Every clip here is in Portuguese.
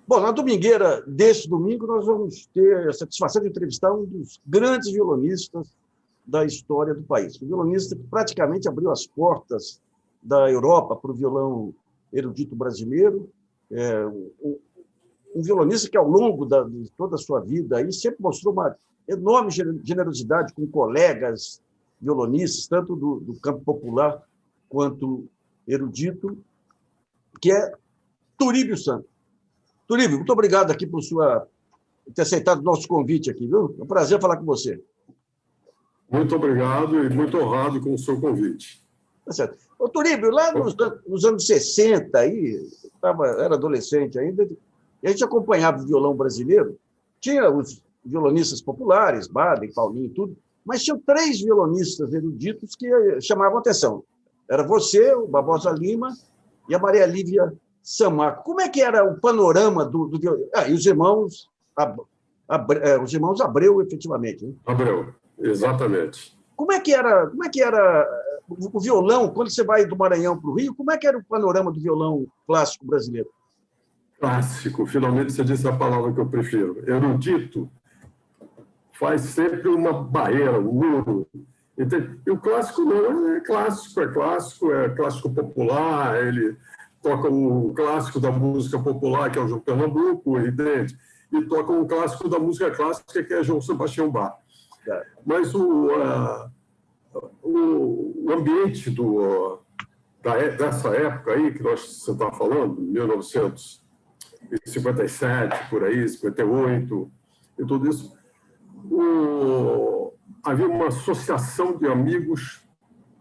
Bom, na domingueira deste domingo, nós vamos ter a satisfação de entrevistar um dos grandes violonistas da história do país. Um violonista que praticamente abriu as portas da Europa para o violão erudito brasileiro, um violonista que, ao longo de toda a sua vida, aí, sempre mostrou uma enorme generosidade com colegas violonistas, tanto do campo popular quanto erudito, que é Turíbio Santos. Turíbio, muito obrigado aqui por ter aceitado o nosso convite aqui, viu? É um prazer falar com você. Muito obrigado e muito honrado com o seu convite. Tá certo. Ô, Turíbio, lá nos anos 60, aí, era adolescente ainda, e a gente acompanhava o violão brasileiro, tinha os violonistas populares, Baden, Paulinho e tudo, mas tinham 3 violonistas eruditos que chamavam atenção. Era você, o Barbosa Lima e a Maria Lívia Sammarco. Como é que era o panorama do violão? E os irmãos Abreu, efetivamente. Né? Abreu, exatamente. Como é que era o violão, quando você vai do Maranhão para o Rio, como é que era o panorama do violão clássico brasileiro? Clássico, finalmente você disse a palavra que eu prefiro. Erudito faz sempre uma barreira, um muro. E o clássico não é clássico popular, ele toca o clássico da música popular, que é o João Pernambuco, entende? E toca o clássico da música clássica, que é João Sebastião Bach. Mas o ambiente dessa época aí, que você está falando, 1957, por aí, 58, e tudo isso, havia uma associação de amigos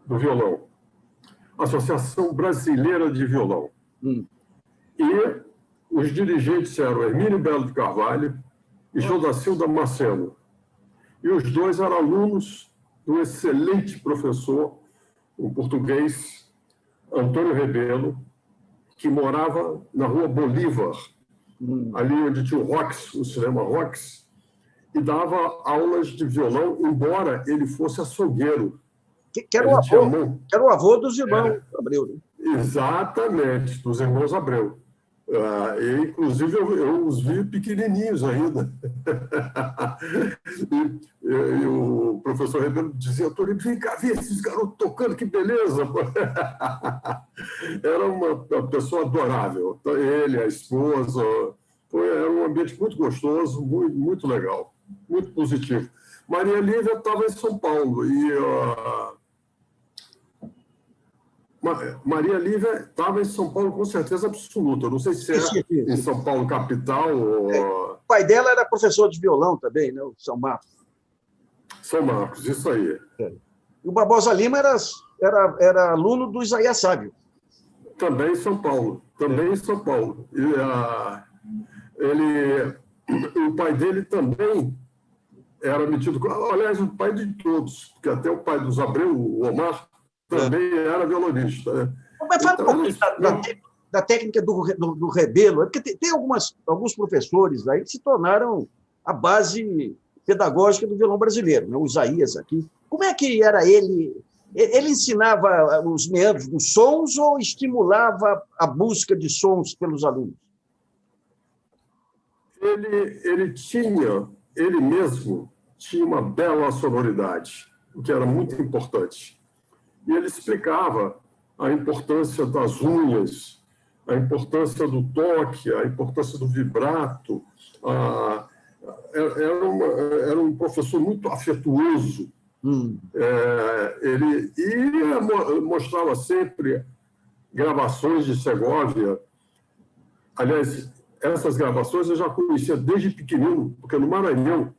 do violão, Associação Brasileira de Violão. E os dirigentes eram Hermínio Belo de Carvalho e Jodacil Damasceno. E os dois eram alunos do excelente professor, um português, Antônio Rebelo, que morava na Rua Bolívar, ali onde tinha o Rox, o cinema Rox, e dava aulas de violão, embora ele fosse açougueiro. Que era o avô dos irmãos Abreu. Né? Exatamente, dos irmãos Abreu. Inclusive, eu os vi pequenininhos ainda. e o professor Rebelo dizia, Torinho, vem cá ver esses garotos tocando, que beleza! Era uma pessoa adorável. Ele, a esposa, era um ambiente muito gostoso, muito, muito legal, muito positivo. Maria Lívia estava em São Paulo e Maria Lívia estava em São Paulo com certeza absoluta. Eu não sei se em São Paulo capital ou... O pai dela era professor de violão também, né? O São Marcos. São Marcos, isso aí. E o Barbosa Lima era aluno do Isaías Sábio. Também em São Paulo. Também em São Paulo. E, o pai dele também era metido... Aliás, o pai de todos, porque até o pai dos Abreu, o Omar, também era violonista. Mas fala um pouquinho da técnica do Rebelo, porque tem alguns professores aí que se tornaram a base pedagógica do violão brasileiro, né? O Isaías aqui. Como é que era ele? Ele ensinava os meandros dos sons ou estimulava a busca de sons pelos alunos? Ele mesmo tinha uma bela sonoridade, o que era muito importante. E ele explicava a importância das unhas, a importância do toque, a importância do vibrato. Era um professor muito afetuoso. Ele mostrava sempre gravações de Segóvia. Aliás, essas gravações eu já conhecia desde pequenino, porque no Maranhão,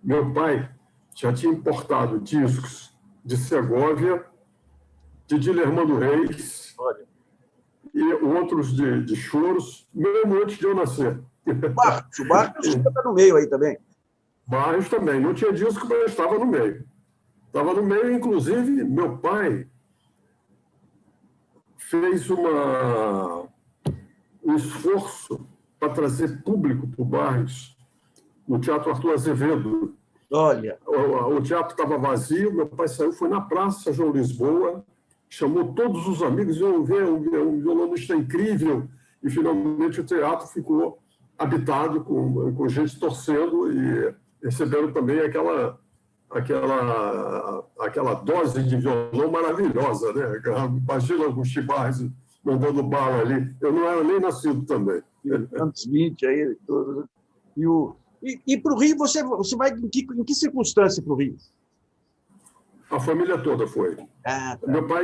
meu pai já tinha importado discos de Segóvia, de Dilermando Reis, e outros de choros, mesmo antes de eu nascer. O Barros está no meio aí também. Barros também. Não tinha disco, mas estava no meio. Estava no meio, inclusive, meu pai fez um esforço para trazer público para o Barros no Teatro Arthur Azevedo. Olha. O teatro estava vazio, meu pai saiu, foi na Praça João Lisboa, chamou todos os amigos, iam ver um violonista incrível, e finalmente o teatro ficou habitado com gente torcendo e receberam também aquela dose de violão maravilhosa, né? Imagina o Chibarri mandando bala ali. Eu não era nem nascido também. Anos 20 aí, tudo. E para o Rio, você vai em que circunstância para o Rio? A família toda foi. Ah, tá. Meu pai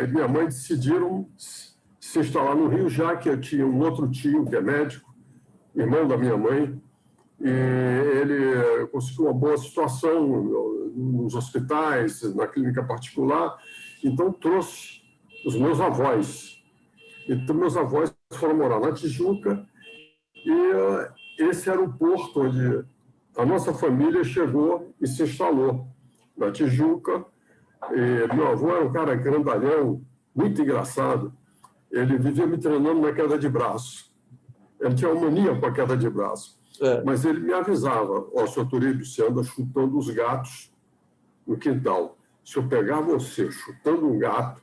e minha mãe decidiram se instalar no Rio, já que eu tinha um outro tio que é médico, irmão da minha mãe, e ele conseguiu uma boa situação nos hospitais, na clínica particular, então trouxe os meus avós. Então, meus avós foram morar na Tijuca e esse era o porto onde a nossa família chegou e se instalou, na Tijuca. E meu avô era um cara grandalhão, muito engraçado. Ele vivia me treinando na queda de braço. Ele tinha uma mania com a queda de braço. Mas ele me avisava: ó, seu Turíbio, você anda chutando os gatos no quintal. Se eu pegar você chutando um gato,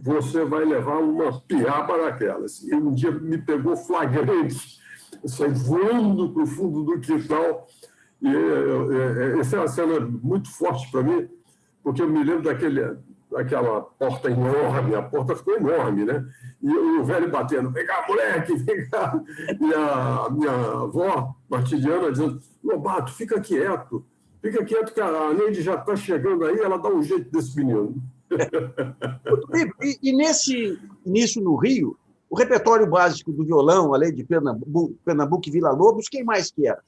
você vai levar uma piaba daquelas. E um dia me pegou flagrante. Eu saí voando para o fundo do quintal. E essa é uma cena muito forte para mim, porque eu me lembro daquela porta enorme, a porta ficou enorme, né? E o velho batendo: vem cá, moleque, vem cá. E a minha avó, Martiniana, dizendo: Lobato, fica quieto que a Neide já está chegando aí, ela dá um jeito desse menino. E nesse início no Rio, o repertório básico do violão, além de Pernambuco e Villa-Lobos, quem mais que era?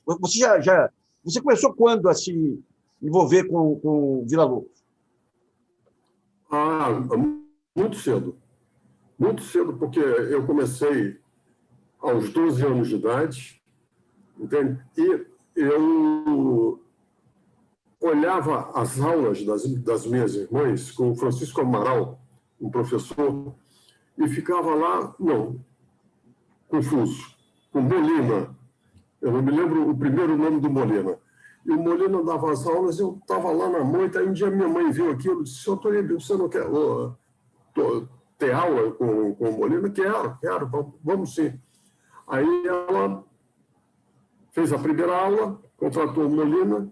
Você começou quando a se envolver com Villa-Lobos? Muito cedo. Muito cedo, porque eu comecei aos 12 anos de idade, entende? E eu olhava as aulas das minhas irmãs com o Francisco Amaral, um professor, e ficava lá, confuso, com Molina. Eu não me lembro o primeiro nome do Molina. E o Molina dava as aulas, eu estava lá na moita, aí um dia minha mãe viu aquilo e disse: Senhor Turíbio, você não quer ter aula com o Molina? Quero, vamos sim. Aí ela fez a primeira aula, contratou o Molina,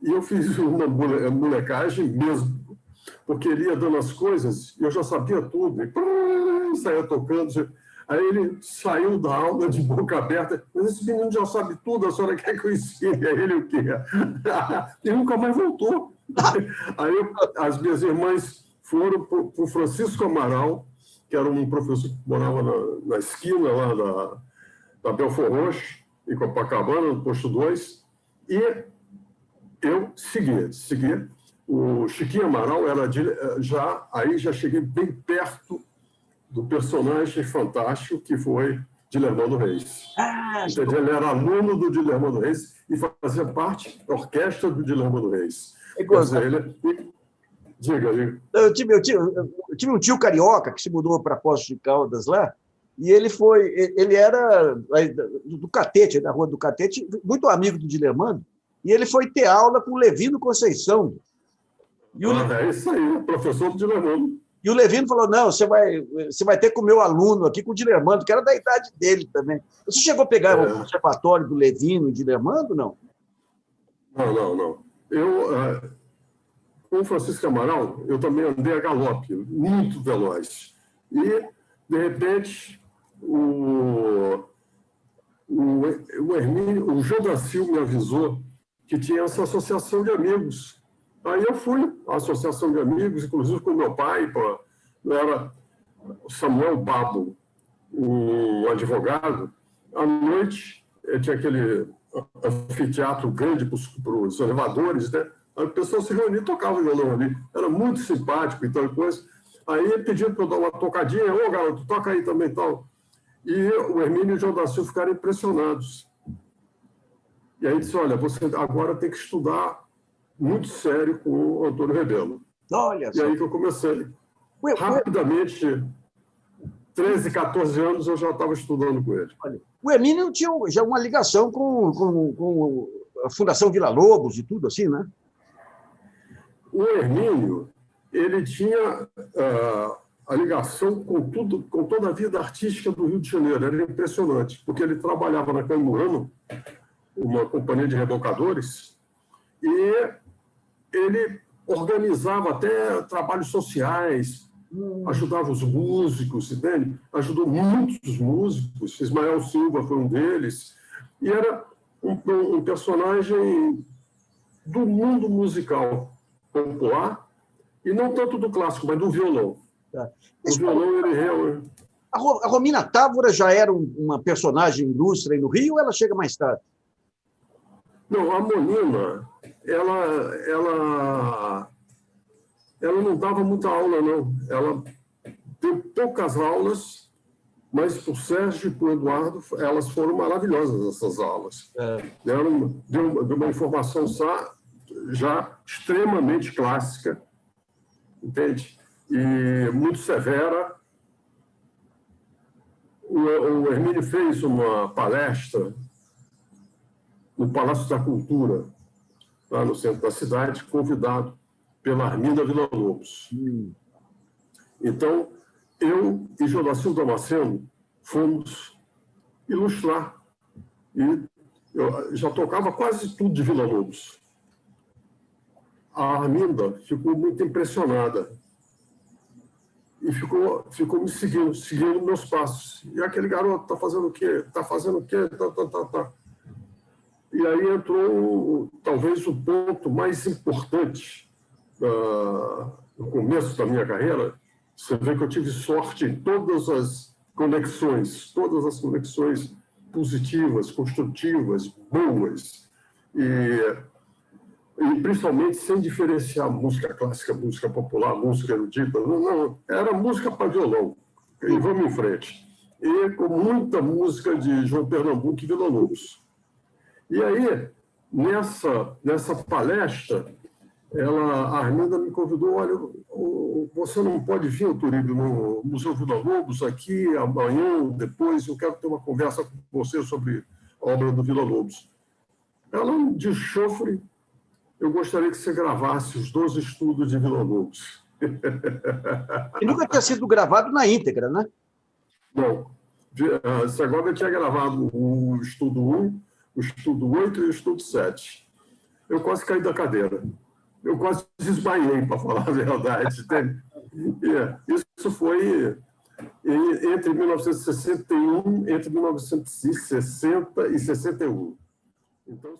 e eu fiz uma molecagem mesmo, porque ele ia dando as coisas e eu já sabia tudo, e saía tocando. Aí ele saiu da aula de boca aberta: mas esse menino já sabe tudo, a senhora quer que eu ensine a ele o quê? E nunca mais voltou. Aí as minhas irmãs foram para o Francisco Amaral, que era um professor que morava na esquina lá da Belfort Roxo, em Copacabana, no posto 2, e eu segui. O Chiquinho Amaral já cheguei bem perto do personagem fantástico que foi Dilermando Reis. Ele era aluno do Dilermando Reis e fazia parte da orquestra do Dilermando Reis. Diga. Eu tive um tio carioca que se mudou para Poços de Caldas lá, e ele era do Catete, da Rua do Catete, muito amigo do Dilermando, e ele foi ter aula com o Levino Conceição. É isso aí, professor do Dilermando. E o Levino falou: não, você vai ter com o meu aluno aqui, com o Dilermando, que era da idade dele também. Você chegou a pegar o conservatório do Levino e Dilermando, não? Não. Eu, com o Francisco Amaral, eu também andei a galope, muito veloz. E, de repente, o Hermínio, o João da Silva me avisou que tinha essa associação de amigos. Aí eu fui à associação de amigos, inclusive com meu pai, era o Samuel Babo, um advogado. À noite, tinha aquele anfiteatro grande para os elevadores, né? Aí o pessoal se reunia e tocava violão ali. Era muito simpático e tal coisa. Aí ele pediu para eu dar uma tocadinha: ô, garoto, toca aí também e tal. E o Hermínio e o João da Silva ficaram impressionados. E aí disse: olha, você agora tem que estudar muito sério com o Antônio Rebelo. Olha só. E aí que eu comecei. Rapidamente, 13, 14 anos, eu já estava estudando com ele. Olha, o Hermínio tinha já uma ligação com a Fundação Villa-Lobos e tudo assim, né? O Hermínio, ele tinha a ligação com tudo, com toda a vida artística do Rio de Janeiro. Era impressionante, porque ele trabalhava na Caimurano, uma companhia de rebocadores, e ele organizava até trabalhos sociais, ajudava os músicos, entende? Ajudou muitos músicos, Ismael Silva foi um deles, e era um personagem do mundo musical popular, e não tanto do clássico, mas do violão. Tá. O violão, ele realmente... A Romina Távora já era uma personagem ilustre aí no Rio ou ela chega mais tarde? Não, a Molina, ela não dava muita aula, não. Ela deu poucas aulas, mas por Sérgio e por Eduardo, elas foram maravilhosas, essas aulas. Deu uma informação já extremamente clássica, entende? E muito severa. O Hermínio fez uma palestra no Palácio da Cultura, lá no centro da cidade, convidado pela Arminda Villa-Lobos. Então, eu e Jodacil Damasceno fomos ilustrar. E eu já tocava quase tudo de Villa-Lobos. A Arminda ficou muito impressionada e ficou me seguindo meus passos. E aquele garoto está fazendo o quê? Está fazendo o quê? Tá. E aí entrou, talvez, o ponto mais importante no começo da minha carreira. Você vê que eu tive sorte em todas as conexões positivas, construtivas, boas, e principalmente sem diferenciar música clássica, música popular, música erudita. Não, era música para violão. E vamos em frente. E com muita música de João Pernambuco e Villa-Lobos. E aí, nessa palestra, a Arminda me convidou: olha, você não pode vir, Turíbio, no Museu Villa-Lobos aqui amanhã, depois, eu quero ter uma conversa com você sobre a obra do Villa-Lobos. Ela, de chofre, eu gostaria que você gravasse os 12 estudos de Villa-Lobos. E nunca tinha sido gravado na íntegra, né? Não. Segovia tinha gravado o estudo 1, o estudo 8 e o estudo 7. Eu quase caí da cadeira. Eu quase desmaiei, para falar a verdade. Isso foi entre 1961, entre 1960 e 61. Então...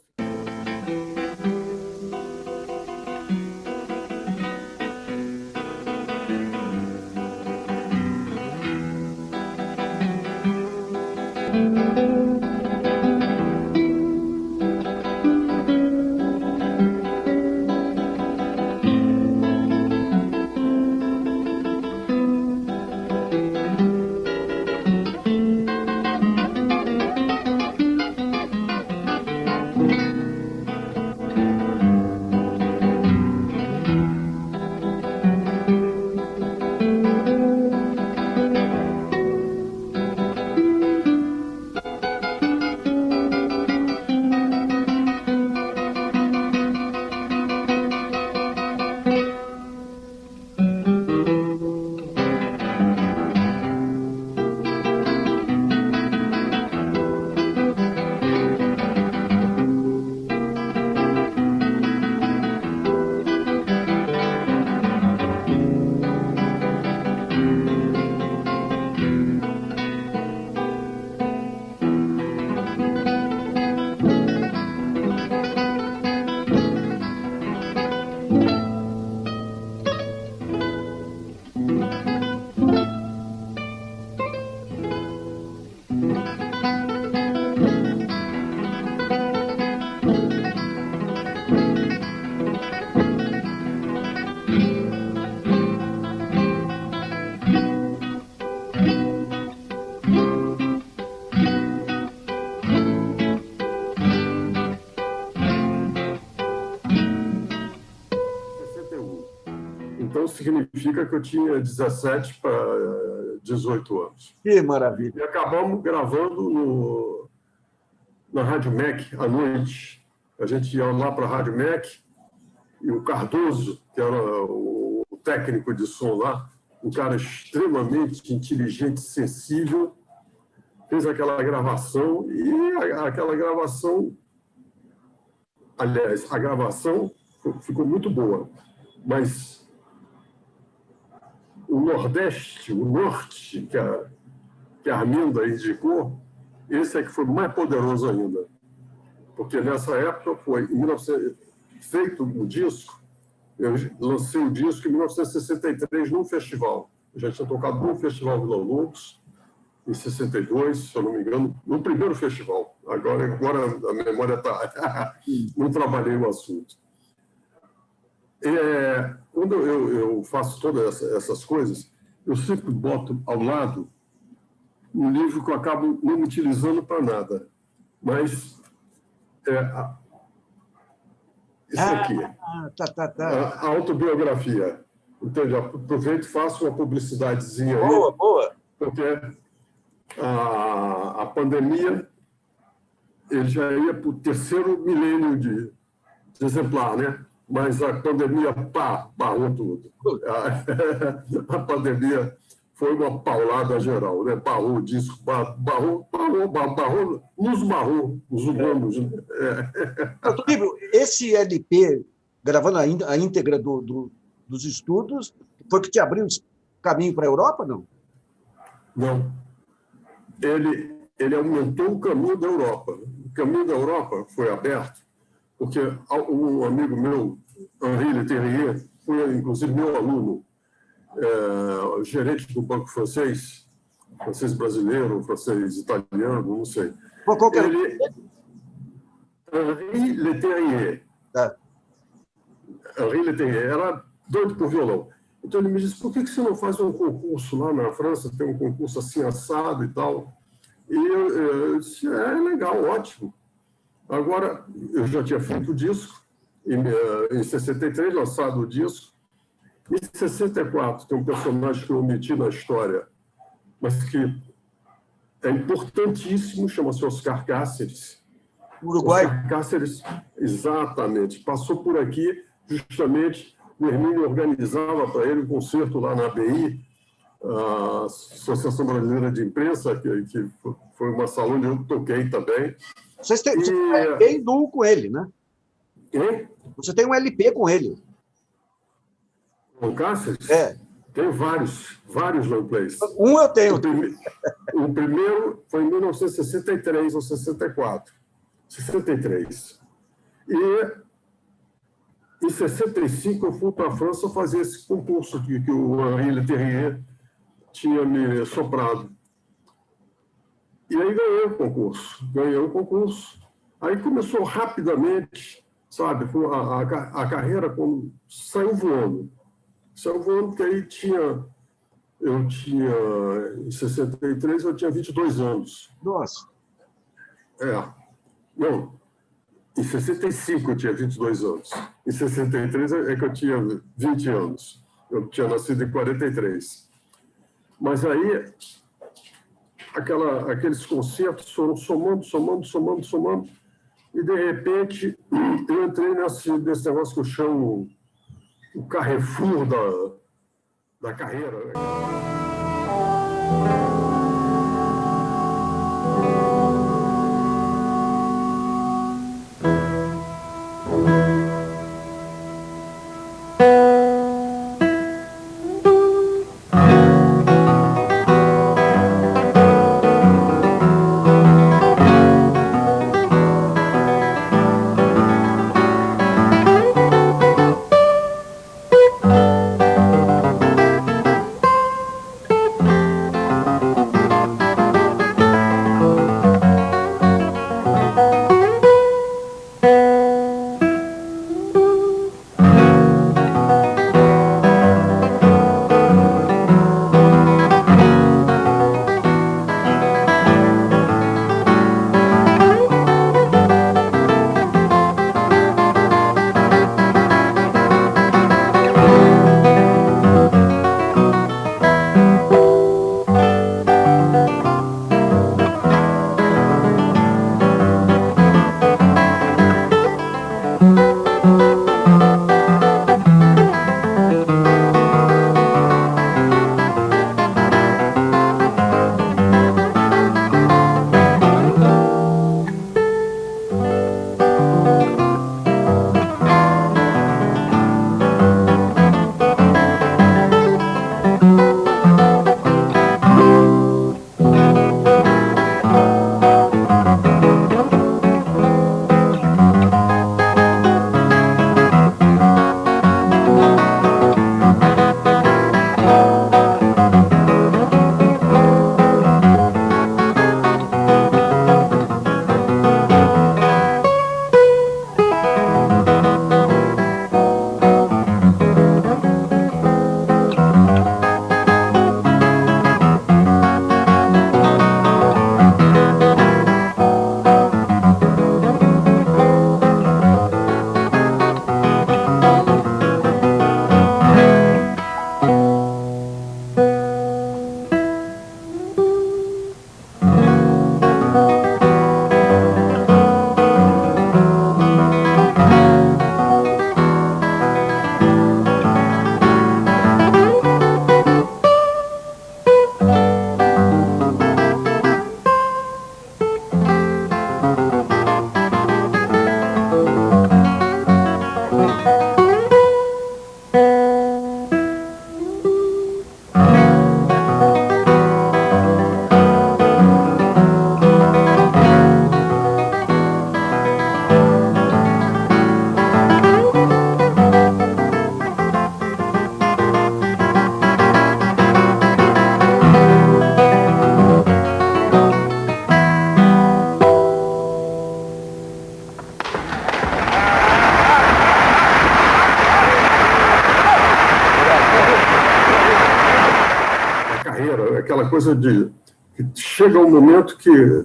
Então, significa que eu tinha 17 para 18 anos. Que maravilha! E acabamos gravando na Rádio MEC à noite. A gente ia lá para a Rádio MEC e o Cardoso, que era o técnico de som lá, um cara extremamente inteligente, sensível, fez aquela gravação e aquela gravação, aliás, a gravação ficou muito boa, mas o Nordeste, o Norte, que a Arminda indicou, esse é que foi mais poderoso ainda. Porque nessa época foi, em 1900, feito o disco, eu lancei o disco em 1963 num festival. Eu já tinha tocado num festival Vila Lobos, em 62, se eu não me engano, no primeiro festival. Agora a memória está... não trabalhei o assunto. Quando eu faço todas essas coisas, eu sempre boto ao lado um livro que eu acabo não utilizando para nada. Mas isso aqui, a autobiografia. Entende? Aproveito e faço uma publicidadezinha aí. Boa, boa. Porque a pandemia ele já ia para o terceiro milênio de exemplar, né? Mas a pandemia barrou tudo. A pandemia foi uma paulada geral, né? Barrou o disco, nos barrou, os humanos. Tulíbio, esse LP, gravando a íntegra dos estudos, foi que te abriu caminho para a Europa, não? Não. Ele aumentou o caminho da Europa. O caminho da Europa foi aberto porque um amigo meu, Henri Leterrier, foi inclusive meu aluno, gerente do Banco francês brasileiro, francês italiano, não sei. Qual que era? Henri Leterrier. Tá. Henri Leterrier era doido por violão. Então ele me disse, por que você não faz um concurso lá na França? Tem um concurso assim assado e tal. E eu disse, legal, ótimo. Agora, eu já tinha feito o disco, em 63, lançado o disco. Em 64, tem um personagem que eu omiti na história, mas que é importantíssimo, chama-se Oscar Cáceres. Uruguai? Oscar Cáceres, exatamente. Passou por aqui, justamente, o Hermínio organizava para ele um concerto lá na ABI, a Associação Brasileira de Imprensa, que foi uma sala onde eu toquei também. Você tem um LP duo com ele, né? Hein? Você tem um LP com ele. Com o Cáceres? Tem vários long plays. Um eu tenho. O primeiro foi em 1963 ou 64. 63. E em 65 eu fui para a França fazer esse concurso que o Henri Leterrier tinha me soprado. E aí ganhei o concurso. Aí começou rapidamente, sabe, a carreira saiu voando. Saiu voando porque aí em 63 eu tinha 22 anos. Nossa. Não, em 65 eu tinha 22 anos. Em 63 é que eu tinha 20 anos. Eu tinha nascido em 43. Mas aí aqueles concertos foram somando, e, de repente, eu entrei nesse negócio que eu chamo o Carrefour da carreira. Né? aquela coisa de que chega um momento que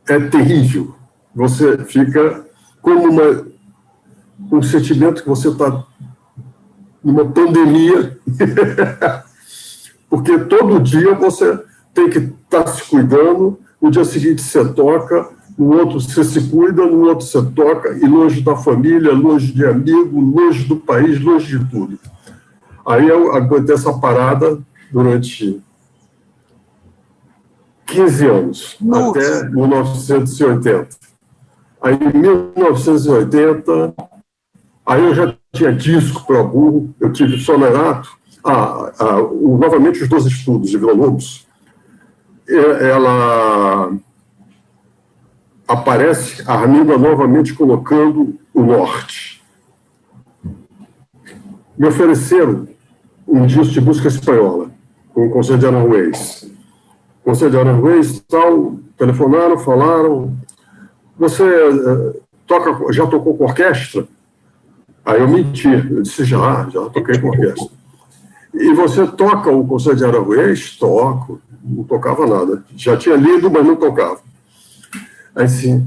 é terrível. Você fica como um sentimento que você está numa pandemia, porque todo dia você tem que estar se cuidando, no dia seguinte você toca, no outro você se cuida, no outro você toca, e longe da família, longe de amigo, longe do país, longe de tudo. Aí eu aguentei essa parada durante 15 anos, Nossa. até 1980. Aí, em 1980, aí eu já tinha disco para burro, eu tive Sonerato, novamente os 12 estudos de Vila Lobos. Ela aparece, a Arminda novamente colocando o norte. Me ofereceram um disco de música espanhola, com o Conselho de Aranjuez. Conselho de Aranjuez, tal, telefonaram, falaram, você já tocou com orquestra? Aí eu menti, eu disse, já toquei com orquestra. E você toca o Conselho de Aranjuez? Toco, não tocava nada. Já tinha lido, mas não tocava. Aí assim,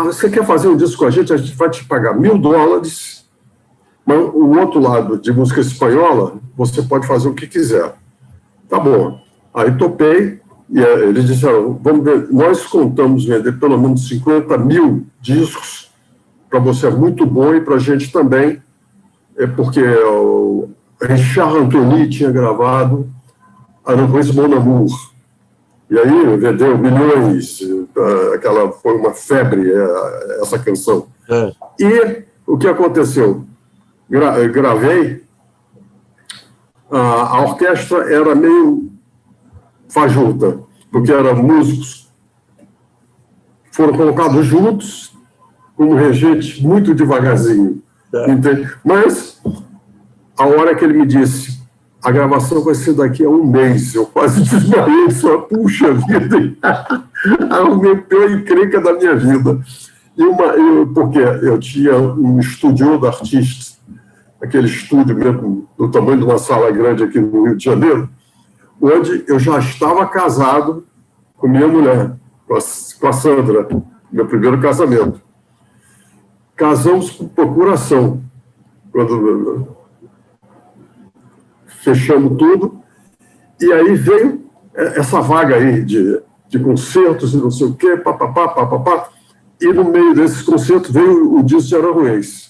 você quer fazer um disco com a gente vai te pagar $1.000, mas o outro lado de música espanhola, você pode fazer o que quiser. Tá bom. Aí topei, e eles disseram, vamos ver, nós contamos vender pelo menos 50 mil discos, para você é muito bom e para a gente também, porque o Richard Anthony tinha gravado Aranjuez Mon Amour, e aí vendeu milhões, aquela foi uma febre, essa canção. E o que aconteceu? Gravei, a orquestra era meio fajuta, porque eram músicos, foram colocados juntos, como regente, muito devagarzinho. Entende? Mas, a hora que ele me disse, a gravação vai ser daqui a um mês, eu quase desmaiei, só, puxa vida, aumentou a encrenca da minha vida. Porque eu tinha um estúdio de artistas, aquele estúdio mesmo, do tamanho de uma sala grande aqui no Rio de Janeiro, onde eu já estava casado com minha mulher, com a Sandra, meu primeiro casamento. Casamos por procuração, quando fechamos tudo, e aí veio essa vaga aí de concertos e não sei o quê, papapá, e no meio desses concertos veio o disco de Aranjuez.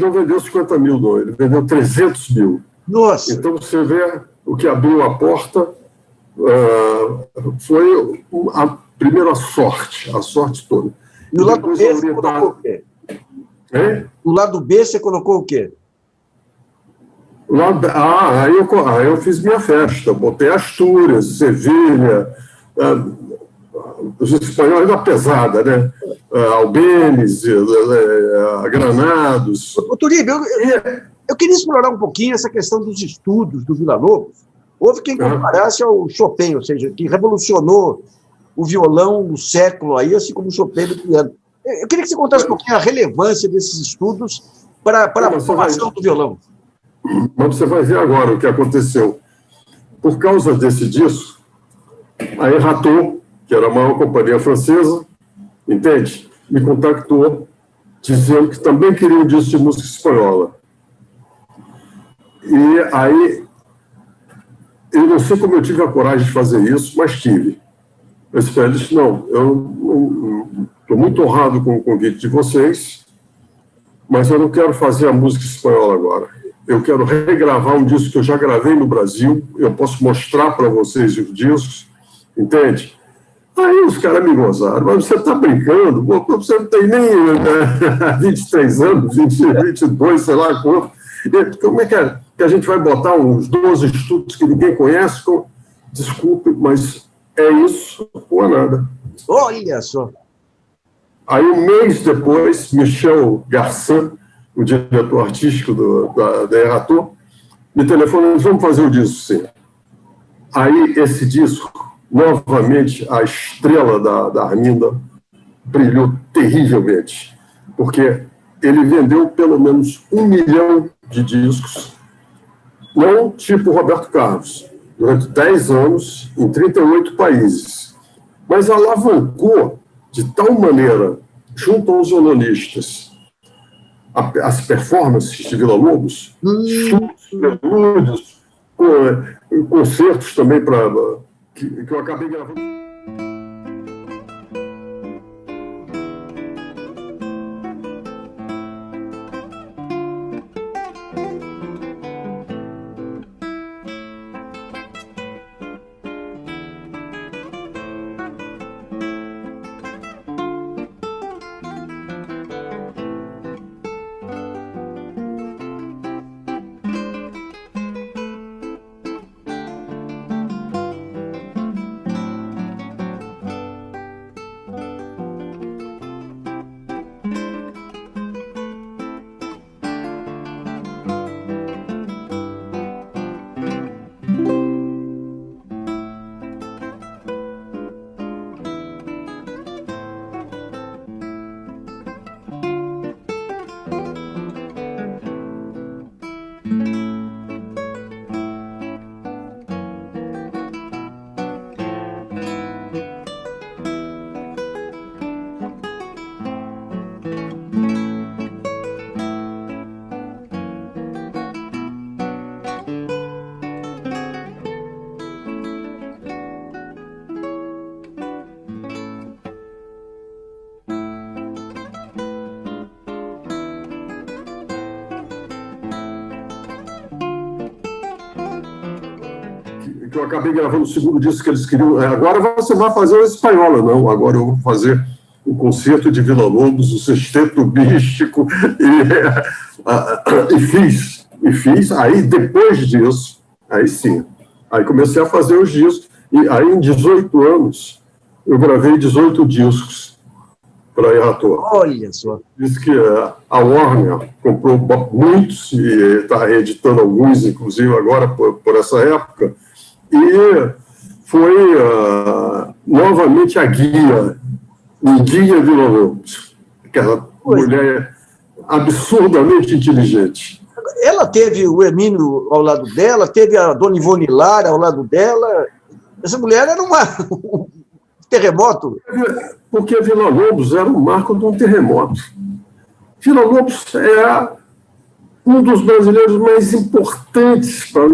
não vendeu 50 mil, não, ele vendeu 300 mil. Nossa! Então, você vê o que abriu a porta foi a primeira sorte, a sorte toda. E o lado B você colocou o quê? O lado B você colocou o quê? Aí eu fiz minha festa, botei Astúrias, Sevilha, os espanhóis da pesada, né? Albenes, Granados. Turíbio, eu queria explorar um pouquinho essa questão dos estudos do Villa-Lobos. Houve quem comparasse ao Chopin, ou seja, que revolucionou o violão no século, aí, assim como o Chopin do piano. Eu queria que você contasse um pouquinho a relevância desses estudos para a formação do violão. Mas você vai ver agora o que aconteceu. Por causa desse disco, a Erato, que era a maior companhia francesa, entende? Me contactou dizendo que também queria um disco de música espanhola. E aí, eu não sei como eu tive a coragem de fazer isso, mas tive. Eu disse, não, eu estou muito honrado com o convite de vocês, mas eu não quero fazer a música espanhola agora. Eu quero regravar um disco que eu já gravei no Brasil, eu posso mostrar para vocês os discos, entende? Aí os caras me gozaram, mas você está brincando? Você não tem nem 23 anos, 22, sei lá quanto. Como é que a gente vai botar uns 12 estudos que ninguém conhece? Desculpe, mas é isso ou nada. Olha só. Aí, um mês depois, Michel Garçan, o diretor artístico da Erato, me telefonou e disse, vamos fazer o disco, sim. Aí, esse disco, novamente, a estrela da Arminda brilhou terrivelmente, porque ele vendeu pelo menos 1 milhão de discos, não tipo Roberto Carlos, durante 10 anos, em 38 países, mas alavancou de tal maneira, junto aos violonistas, as performances de Villa-Lobos, prelúdios, concertos também que eu acabei gravando. Que eu acabei gravando o segundo disco que eles queriam. Agora você vai fazer a espanhola, não. Agora eu vou fazer o concerto de Villa-Lobos, o sexteto místico, e fiz. Aí, depois disso, aí sim, aí comecei a fazer os discos, e aí, em 18 anos, eu gravei 18 discos para a Erato. Olha só. Diz que a Warner comprou muitos, e está reeditando alguns, inclusive, agora, por essa época, e foi novamente a guia Villa-Lobos, aquela mulher absurdamente inteligente. Ela teve o Hermínio ao lado dela, teve a Dona Ivone Lara ao lado dela. Essa mulher era um terremoto. Porque Villa-Lobos era o marco de um terremoto. Villa-Lobos é um dos brasileiros mais importantes para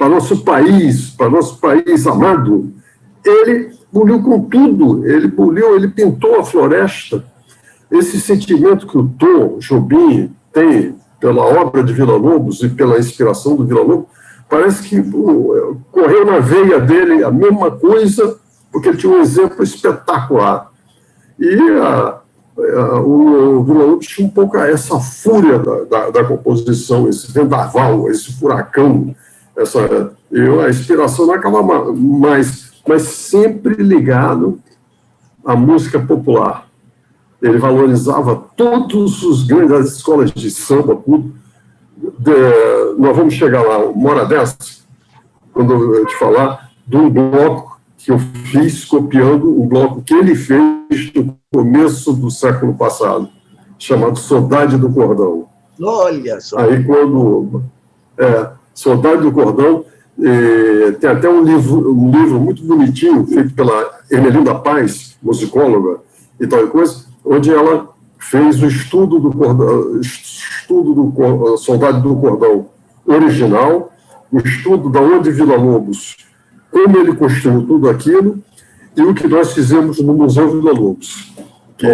nosso país amado. Ele buliu com tudo, ele pintou a floresta, esse sentimento que o Tom Jobim tem pela obra de Villa-Lobos e pela inspiração do Villa-Lobos, parece que correu na veia dele a mesma coisa, porque ele tinha um exemplo espetacular. E o Villa-Lobos tinha um pouco essa fúria da composição, esse vendaval, esse furacão, a inspiração não acaba mais, mas sempre ligado à música popular. Ele valorizava todos os grandes, as escolas de samba, tudo. Nós vamos chegar lá, uma hora dessa, quando eu te falar de um bloco que eu fiz copiando um bloco que ele fez no começo do século passado, chamado Saudade do Cordão. Olha só! Aí quando... Saudade do Cordão, tem até um livro muito bonitinho, feito pela Ermelinda Paz, musicóloga e tal coisa, onde ela fez o estudo do Saudade do Cordão original, o estudo da onde Villa-Lobos, como ele construiu tudo aquilo, e o que nós fizemos no Museu Villa-Lobos, que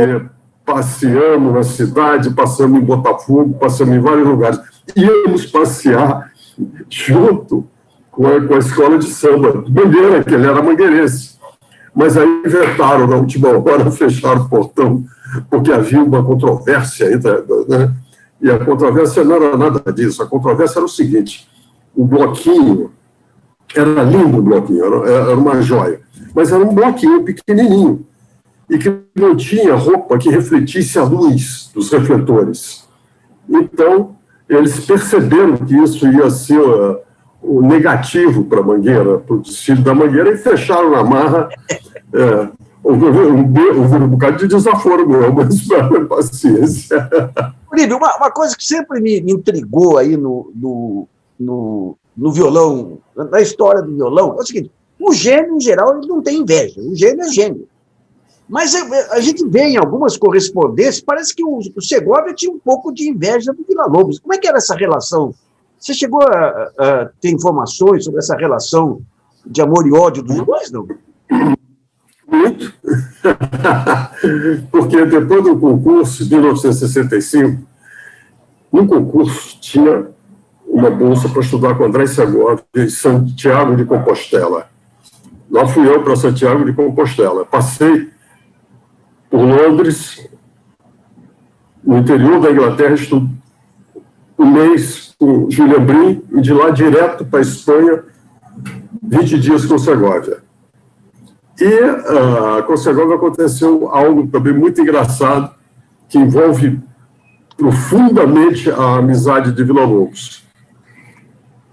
passeamos na cidade, passamos em Botafogo, passamos em vários lugares. Íamos passear junto com a escola de samba, de Mangueira, que ele era mangueirense. Mas aí inventaram, na última hora, fecharam o portão, porque havia uma controvérsia aí, né? E a controvérsia não era nada disso. A controvérsia era o seguinte: o bloquinho, era lindo o bloquinho, era uma joia, mas era um bloquinho pequenininho, e que não tinha roupa que refletisse a luz dos refletores. Então, eles perceberam que isso ia ser o negativo para a Mangueira, para o desfile da Mangueira, e fecharam na marra. Houve um bocado de desaforo meu, mas paciência. Olívio, uma coisa que sempre me intrigou aí no violão, na história do violão, é o seguinte: o gênio, em geral, ele não tem inveja, o gênio é gênio. Mas a gente vê em algumas correspondências, parece que o Segovia tinha um pouco de inveja do Villa-Lobos. Como é que era essa relação? Você chegou a ter informações sobre essa relação de amor e ódio dos dois, não? Muito. Porque depois do concurso de 1965, no concurso tinha uma bolsa para estudar com André Segovia em Santiago de Compostela. Lá fui eu para Santiago de Compostela. Passei por Londres, no interior da Inglaterra, estudo um mês com Julian Brim, e de lá direto para a Espanha, 20 dias com Segovia. E com Segovia aconteceu algo também muito engraçado, que envolve profundamente a amizade de Villa-Lobos.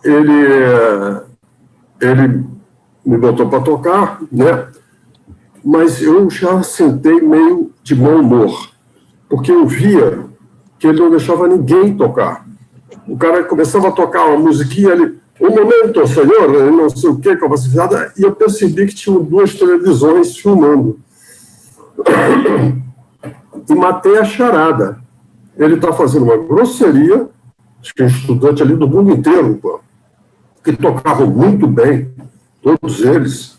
Ele me botou para tocar, né? Mas eu já sentei meio de mau humor, porque eu via que ele não deixava ninguém tocar. O cara começava a tocar uma musiquinha, ele, um momento, senhor, não sei o que, capacidade, e eu percebi que tinham 2 televisões filmando. E matei a charada. Ele está fazendo uma grosseria, acho que é um estudante ali do mundo inteiro, pô, que tocavam muito bem, todos eles.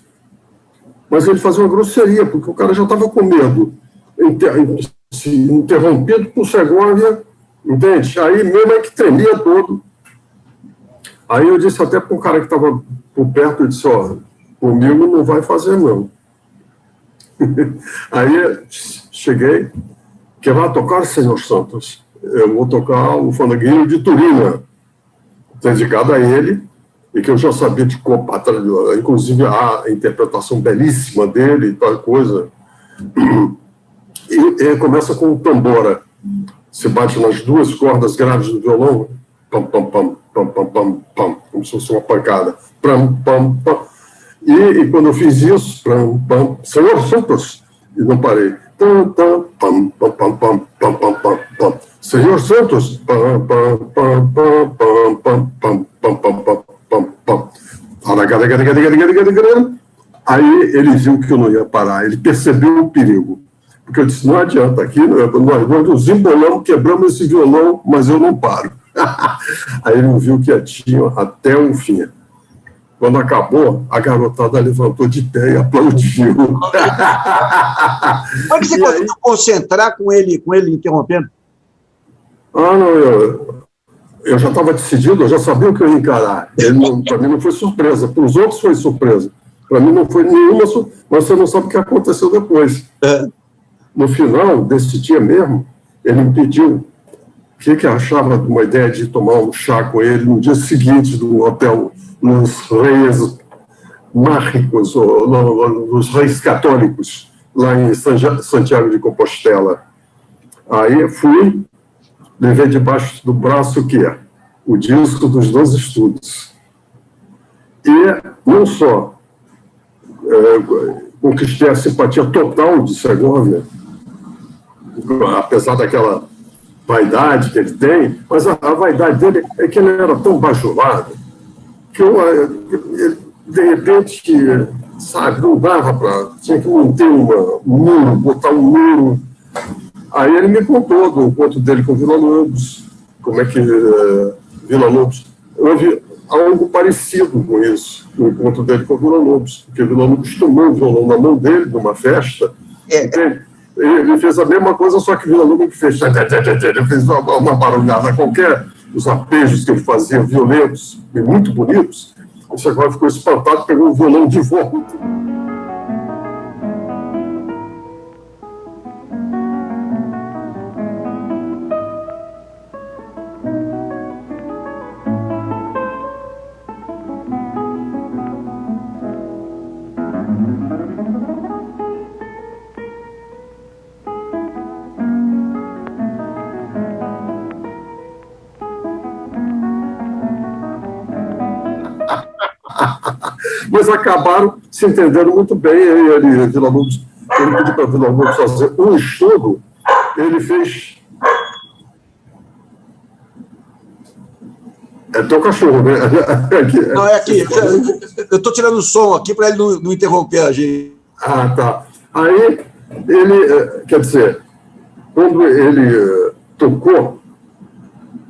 Mas ele fazia uma grosseria, porque o cara já estava com medo, se interrompido por Segovia, entende? Aí mesmo é que tremia todo. Aí eu disse até para um cara que estava por perto, eu disse, comigo não vai fazer, não. Aí cheguei, que vai tocar, senhor Santos? Eu vou tocar o Fandanguinho de Turina, dedicado a ele, e que eu já sabia de cor, inclusive a interpretação belíssima dele e tal coisa. E começa com o tambora. Se bate nas 2 cordas graves do violão, pam, pam, pam, pam, pam, pam, pam, como se fosse uma pancada. Pam, pam, pam. E quando eu fiz isso, pam, pam, senhor Santos, e não parei. Pam, pam, pam, pam, pam, pam, pam, pam, pam, pam. Senhor Santos, pam, pam, pam, pam, pam, pam, pam, pam, pam, pam. Aí ele viu que eu não ia parar, ele percebeu o perigo. Porque eu disse, não adianta, aqui nós nos embolamos, quebramos esse violão, mas eu não paro. Aí ele viu que tinha até o fim. Quando acabou, a garotada levantou de pé e aplaudiu. Como é que você conseguiu concentrar com ele interrompendo? Ah, não, eu já estava decidido, eu já sabia o que eu ia encarar. Para mim não foi surpresa, para os outros foi surpresa. Para mim não foi nenhuma surpresa, mas você não sabe o que aconteceu depois. No final desse dia mesmo, ele me pediu o que achava de uma ideia de tomar um chá com ele no dia seguinte no hotel nos Reis Mágicos, ou nos Reis Católicos, lá em Santiago de Compostela. Aí fui, levei debaixo do braço o quê? O disco dos 12 estudos. E não só conquistei a simpatia total de Segovia, apesar daquela vaidade que ele tem, mas a vaidade dele é que ele era tão bajulado que de repente, sabe, não dava para... Tinha que manter um muro, botar um muro. Aí ele me contou do encontro dele com Villa-Lobos, como é que Villa-Lobos... Houve algo parecido com isso, no encontro dele com Villa-Lobos, porque Villa-Lobos tomou o violão na mão dele, numa festa, entende? Ele fez a mesma coisa, só que Villa-Lobos fez... Ele fez uma barulhada qualquer, os arpejos que ele fazia, violentos e muito bonitos. Esse agora ficou espantado, pegou o violão de volta. Mas acabaram se entendendo muito bem. Villa-Lobos, ele pediu para Villa-Lobos fazer um estudo, ele fez... É teu cachorro, né? Não, é aqui. Eu estou tirando o som aqui para ele não interromper a gente. Ah, tá. Aí, ele, quer dizer, quando ele tocou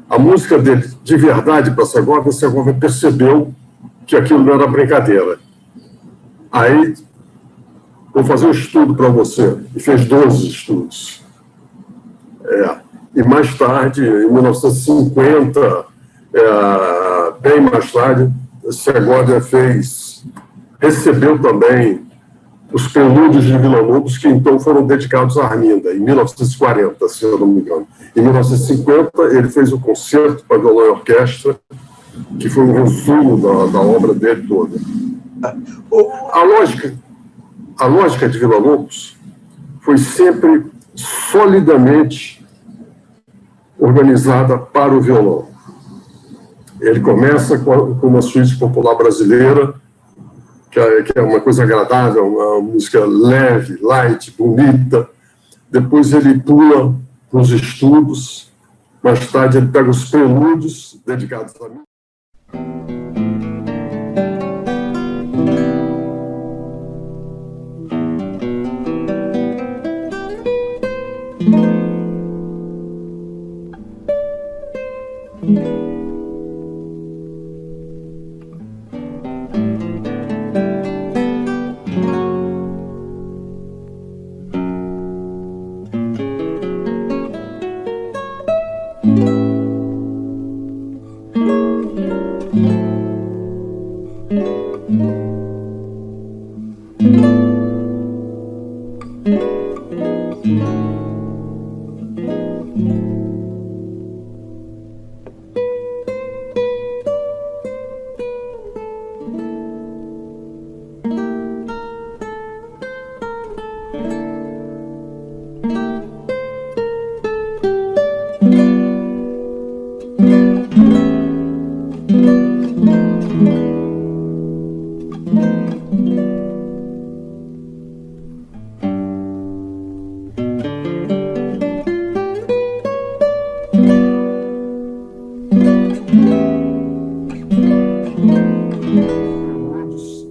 a música dele de verdade para Segovia percebeu que aquilo não era brincadeira. Aí, vou fazer um estudo para você. E fez 12 estudos. E mais tarde, em 1950, bem mais tarde, Segovia recebeu também os prelúdios de Villa-Lobos, que então foram dedicados a Arminda, em 1940, se eu não me engano. Em 1950, ele fez o concerto para violão e orquestra, que foi um resumo da obra dele toda. A lógica de Villa-Lobos foi sempre solidamente organizada para o violão. Ele começa com uma suíte popular brasileira, que é uma coisa agradável, uma música leve, light, bonita. Depois ele pula para os estudos. Mais tarde ele pega os prelúdios dedicados a mim.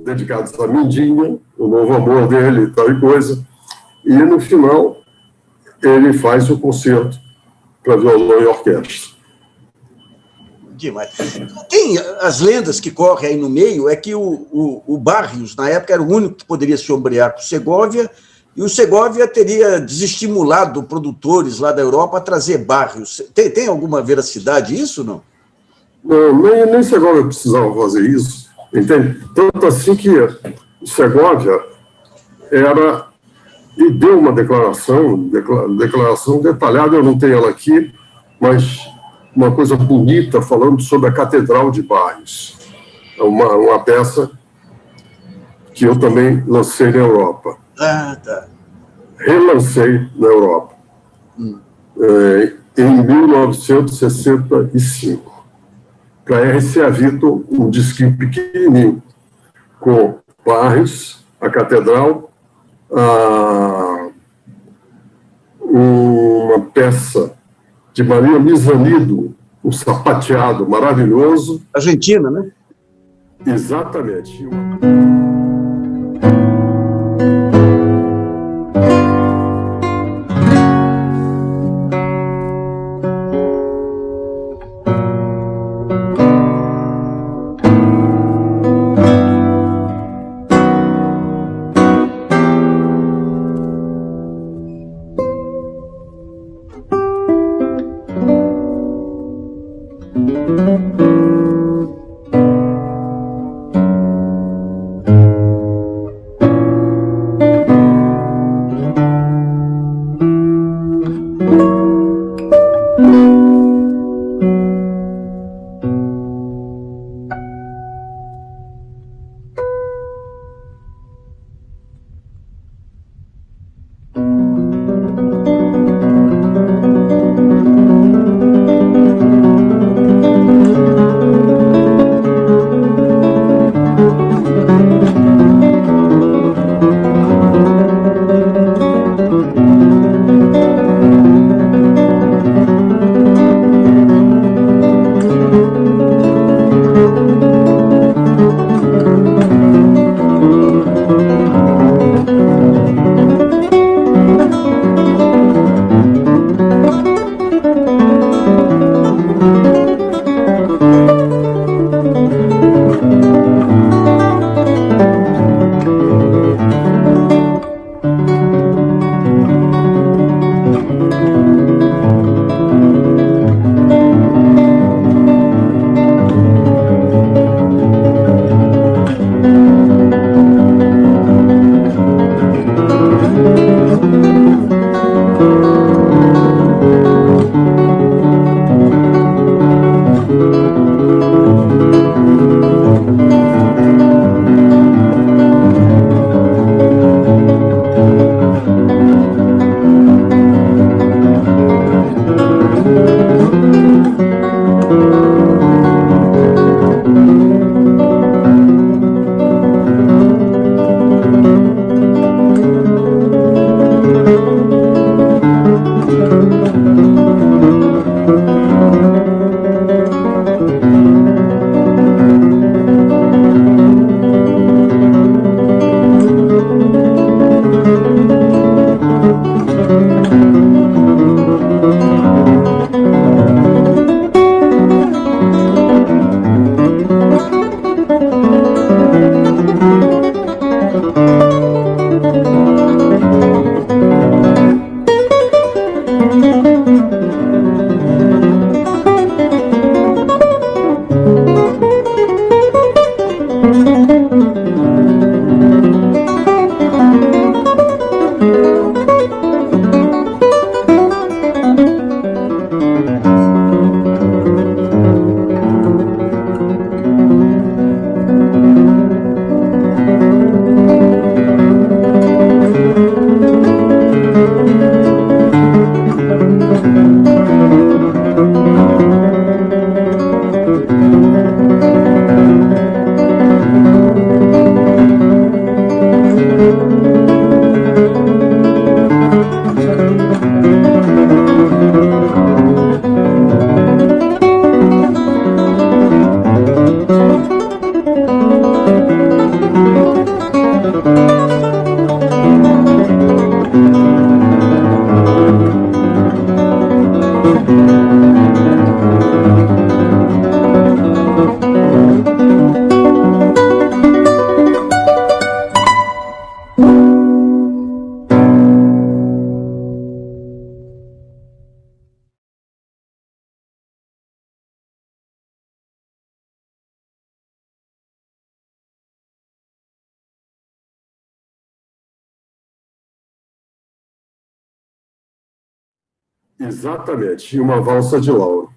Dedicados a Mindinha, o novo amor dele e tal e coisa. E, no final, ele faz o concerto para violão e orquestra. Demais. Tem as lendas que correm aí no meio, é que o Barrios, na época, era o único que poderia se ombrear com o Segovia, e o Segovia teria desestimulado produtores lá da Europa a trazer Barrios. Tem alguma veracidade isso, não? Não, nem Segovia precisava fazer isso, entende? Tanto assim que o Segovia e deu uma declaração detalhada, eu não tenho ela aqui, mas uma coisa bonita falando sobre a Catedral de Barrios. É uma peça que eu também lancei na Europa. Ah, tá. Relancei na Europa. Em 1965. Para a RCA Victor, um disquinho pequenininho, com Barrios, a Catedral, uma peça de Maria Misanido, um sapateado maravilhoso. Argentina, né? Exatamente. Exatamente, e uma valsa de Lauro.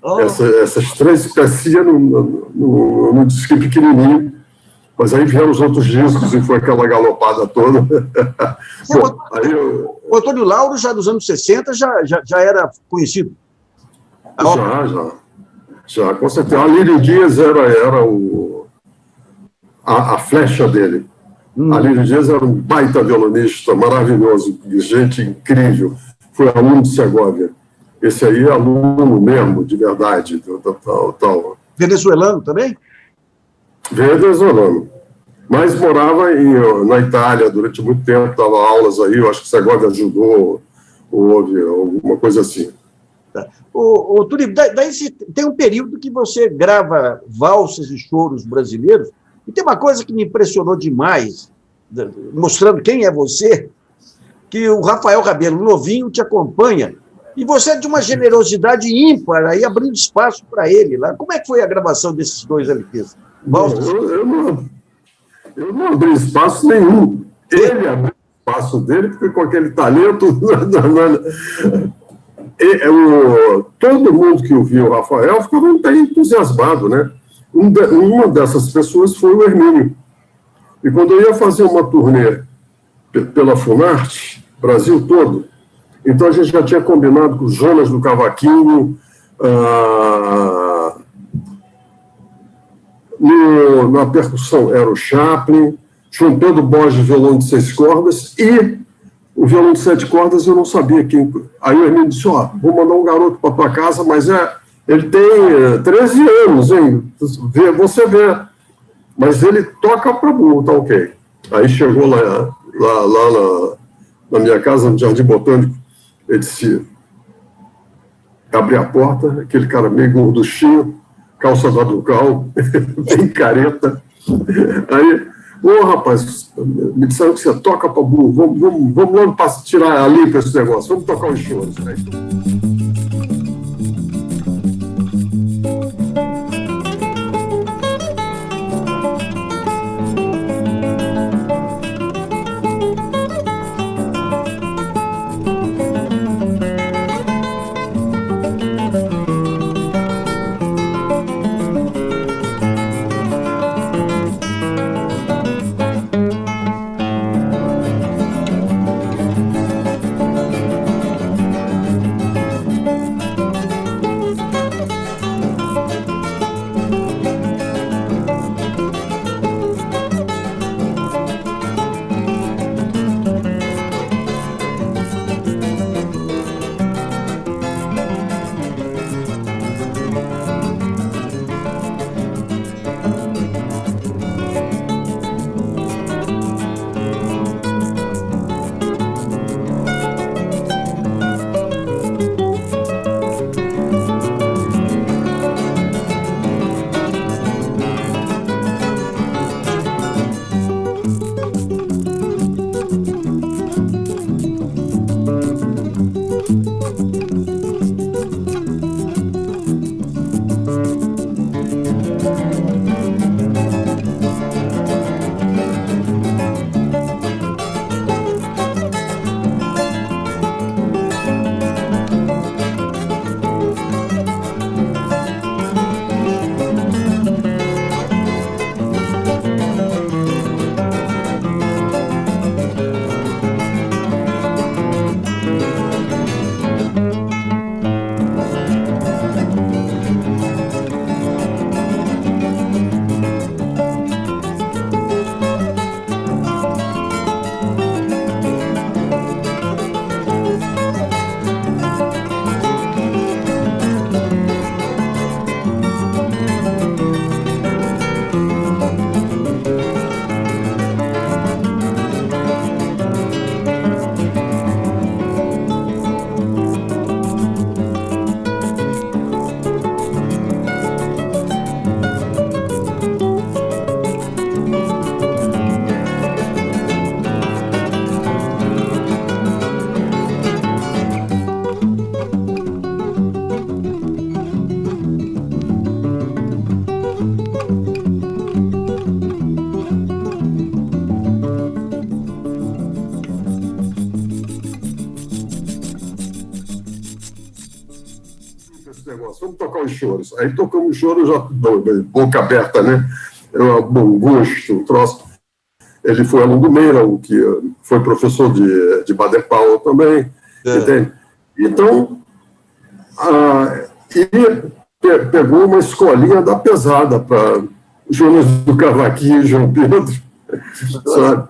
Oh. Essas 3 pecinhas no disco pequenininho, mas aí vieram os outros discos e foi aquela galopada toda. Bom, o Antônio Lauro, já dos anos 60, já era conhecido? Já, com certeza. A Lírio Dias era a flecha dele. A Lírio Dias era um baita violonista, maravilhoso, gente incrível. Foi aluno de Segovia. Esse aí é aluno mesmo, de verdade. Tal. Venezuelano também? Venezuelano. Mas morava na Itália durante muito tempo, dava aulas aí, eu acho que Segovia ajudou, houve alguma coisa assim. Tá. Turíbio, daí tem um período que você grava valsas e choros brasileiros, e tem uma coisa que me impressionou demais, mostrando quem é você, que o Rafael Rabelo, novinho, te acompanha, e você é de uma generosidade ímpar, aí abrindo espaço para ele lá. Como é que foi a gravação desses 2 LPs? Eu não abri espaço nenhum. Ele abriu espaço dele, porque com aquele talento... todo mundo que ouviu o Rafael ficava bem entusiasmado, né? Uma dessas pessoas foi o Hermínio. E quando eu ia fazer uma turnê pela Funarte, Brasil todo, então a gente já tinha combinado com o Jonas do Cavaquinho, na percussão era o Chaplin, João Pedro Borges, violão de 6 cordas, e o violão de 7 cordas eu não sabia quem. Aí o Hermínio disse: vou mandar um garoto para tua casa, mas ele tem 13 anos, hein? Você vê. Mas ele toca para burro, tá ok. Aí chegou lá na minha casa, no Jardim Botânico, ele disse, abri a porta, aquele cara meio gorduchinho, calça da Ducal, bem careta. Aí, rapaz, me disseram que você toca para burro, vamos logo tirar a limpa esse negócio, vamos tocar os choros. vamos tocar os choros. Aí tocamos os choros, já boca aberta, né? Bom gosto, um troço. Ele foi aluno do Meira, que foi professor de Baden-Powell também, entende? Então, pegou uma escolinha da pesada para Jonas do Cavaquinho e João Pedro, sabe?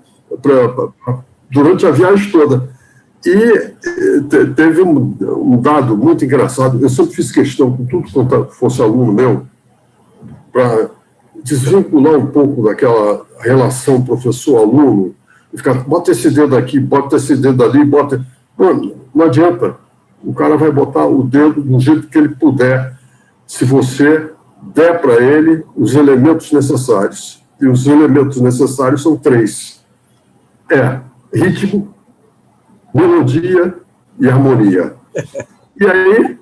Durante a viagem toda. E teve um dado muito engraçado. Eu sempre fiz questão, com tudo quanto fosse aluno meu, para desvincular um pouco daquela relação professor-aluno, e ficar, bota esse dedo aqui, bota esse dedo ali, bota... Mano, não adianta. O cara vai botar o dedo do jeito que ele puder, se você der para ele os elementos necessários. E os elementos necessários são 3. Ritmo, melodia e harmonia. E aí,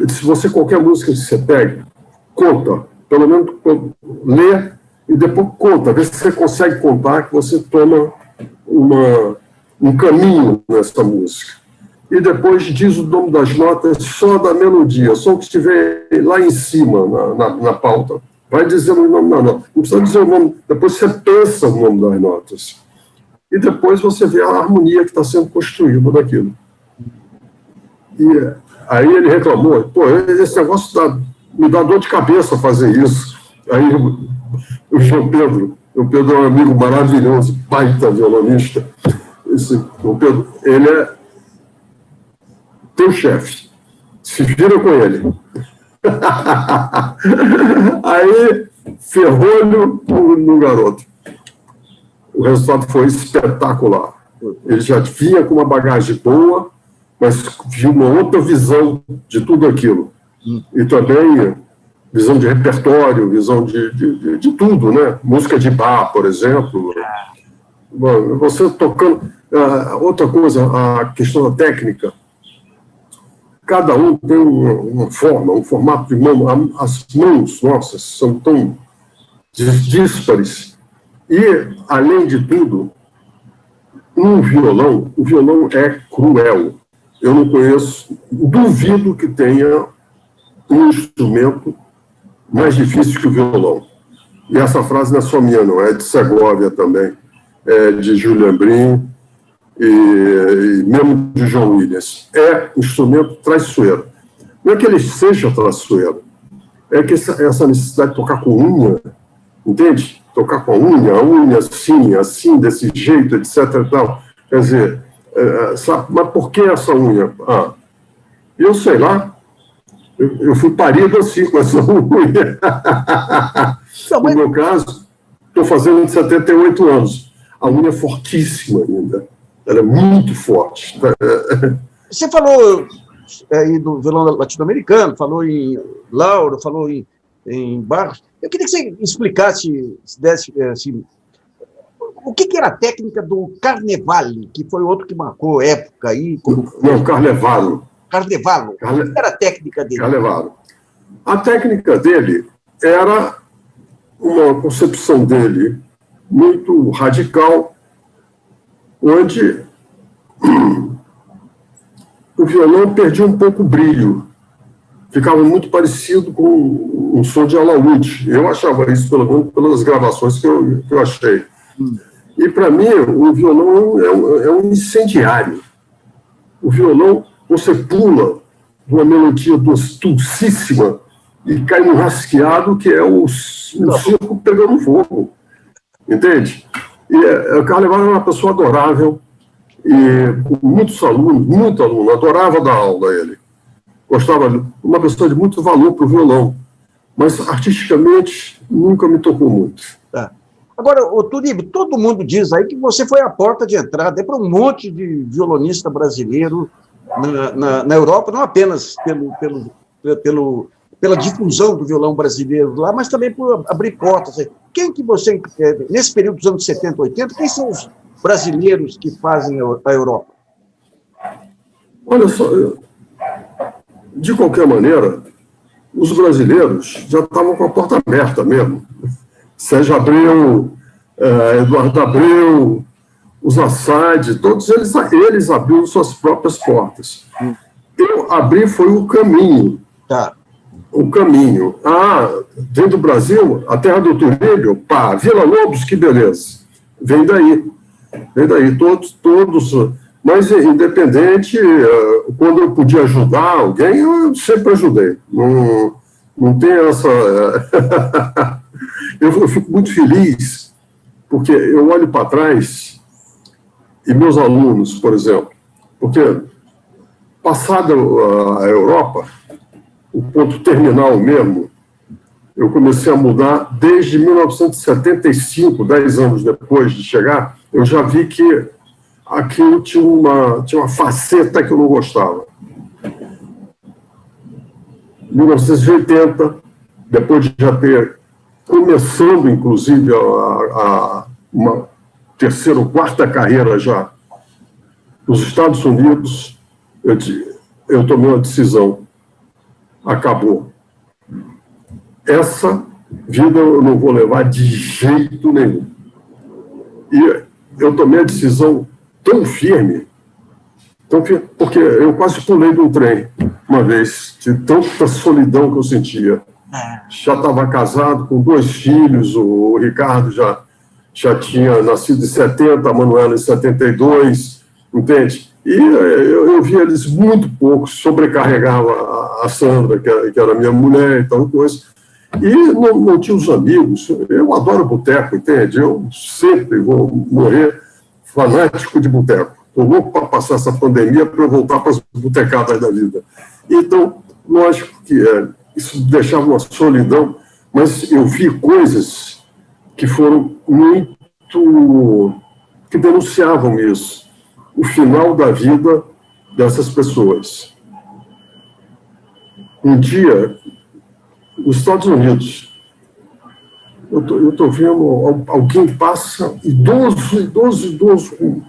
se você, qualquer música que você pegue, conta, pelo menos lê e depois conta, vê se você consegue contar, que você toma um caminho nessa música. E depois diz o nome das notas só da melodia, só o que estiver lá em cima, na pauta. Vai dizendo o nome da nota. Não precisa dizer o nome, depois você pensa o nome das notas. E depois você vê a harmonia que está sendo construída daquilo. E aí ele reclamou, pô, esse negócio me dá dor de cabeça fazer isso. Aí o João Pedro é um amigo maravilhoso, baita violonista. O Pedro, ele é teu chefe. Se vira com ele. Aí ferrou no garoto. O resultado foi espetacular. Ele já vinha com uma bagagem boa, mas tinha uma outra visão de tudo aquilo. E também visão de repertório, visão de tudo, né? Música de bar, por exemplo. Você tocando... outra coisa, a questão da técnica. Cada um tem uma forma, um formato de mão. As mãos nossas são tão díspares. E, além de tudo, o violão é cruel. Eu não conheço, duvido que tenha um instrumento mais difícil que o violão. E essa frase não é só minha, não, é de Segovia também, é de Julian Brim e mesmo de John Williams. É um instrumento traiçoeiro. Não é que ele seja traiçoeiro, é que essa necessidade de tocar com unha, entende? Tocar com a unha assim, desse jeito, etc. E tal. Quer dizer, sabe, mas por que essa unha? Eu sei lá, eu fui parido assim com essa unha. No meu caso, estou fazendo de 78 anos. A unha é fortíssima ainda. Ela é muito forte. Você falou aí do violão latino-americano, falou em Lauro, falou em Barros. Eu queria que você explicasse, assim, o que era a técnica do Carnevale, que foi outro que marcou época aí. Não, Carnevalo. Carnevalo. O que era a técnica dele? Carnevalo. A técnica dele era uma concepção dele muito radical, onde o violão perdia um pouco o brilho. Ficava muito parecido com um som de alaúde. Eu achava isso, pelo menos pelas gravações que eu achei. E, para mim, o violão é um incendiário. O violão, você pula de uma melodia dulcíssima e cai num rasqueado que é o circo pegando fogo. Entende? E o Carnevale era uma pessoa adorável, e com muitos alunos, muito aluno, adorava dar aula a ele. Gostava, uma pessoa de muito valor para o violão, mas artisticamente nunca me tocou muito. Tá. Agora, Turibio, todo mundo diz aí que você foi a porta de entrada para um monte de violonista brasileiro na Europa, não apenas pela difusão do violão brasileiro lá, mas também por abrir portas. Quem que você, nesse período dos anos 70, 80, quem são os brasileiros que fazem a Europa? Olha só, de qualquer maneira, os brasileiros já estavam com a porta aberta mesmo. Sérgio Abreu, Eduardo Abreu, os Assad, todos eles abriram suas próprias portas. Eu abri foi o caminho. Tá. o caminho. Dentro do Brasil, a terra do Turíbio, pá, Vila Lobos, que beleza. Vem daí, todos. Mas, independente, quando eu podia ajudar alguém, eu sempre ajudei. Não tem essa... Eu fico muito feliz, porque eu olho para trás, e meus alunos, por exemplo, porque, passada a Europa, o ponto terminal mesmo, eu comecei a mudar desde 1975, 10 anos depois de chegar, eu já vi que aquilo tinha uma faceta que eu não gostava. 1980, depois de já ter começando, inclusive, uma terceira ou quarta carreira já nos Estados Unidos, eu tomei uma decisão. Acabou. Essa vida eu não vou levar de jeito nenhum. E eu tomei a decisão tão firme, porque eu quase pulei de um trem uma vez, de tanta solidão que eu sentia. Já estava casado com 2 filhos, o Ricardo já tinha nascido em 70, a Manuela em 72, entende? E eu via eles muito pouco, sobrecarregava a Sandra, que era minha mulher e tal coisa, e não tinha os amigos. Eu adoro boteco, entende? Eu sempre vou morrer fanático de boteco. Estou louco para passar essa pandemia para eu voltar para as botecadas da vida. Então, lógico que isso deixava uma solidão, mas eu vi coisas que foram que denunciavam isso. O final da vida dessas pessoas. Um dia, nos Estados Unidos, eu estou vendo alguém passa, idoso, com